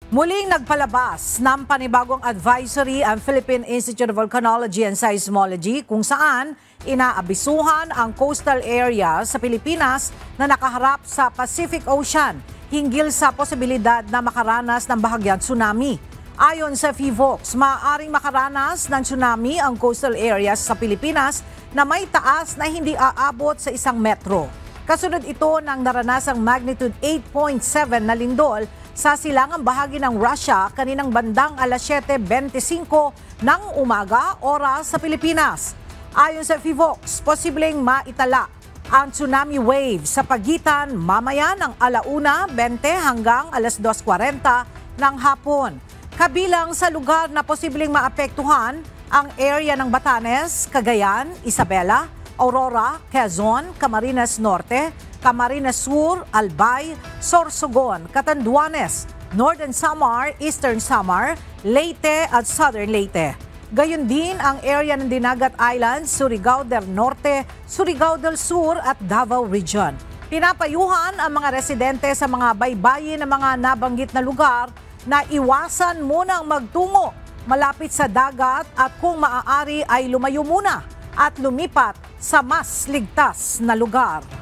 Muling nagpalabas ng panibagong advisory ang Philippine Institute of Volcanology and Seismology kung saan inaabisuhan ang coastal area sa Pilipinas na nakaharap sa Pacific Ocean hinggil sa posibilidad na makaranas ng bahagyang tsunami. Ayon sa PHIVOLCS, maaaring makaranas ng tsunami ang coastal areas sa Pilipinas na may taas na hindi aabot sa 1 metro. Kasunod ito ng naranasang magnitude 8.7 na lindol sa silangang bahagi ng Russia kaninang bandang alas 7:25 ng umaga oras sa Pilipinas. Ayon sa PHIVOLCS, posibleng maitala ang tsunami wave sa pagitan mamaya ng 1:20 hanggang alas 2:40 ng hapon. Kabilang sa lugar na posibleng maapektuhan ang area ng Batanes, Cagayan, Isabela, Aurora, Quezon, Camarines Norte, Camarines Sur, Albay, Sorsogon, Catanduanes, Northern Samar, Eastern Samar, Leyte at Southern Leyte. Gayon din ang area ng Dinagat Islands, Surigao del Norte, Surigao del Sur at Davao Region. Pinapayuhan ang mga residente sa mga baybayin ng mga nabanggit na lugar na iwasan munang magtungo malapit sa dagat at kung maaari ay lumayo muna at lumipat sa mas ligtas na lugar.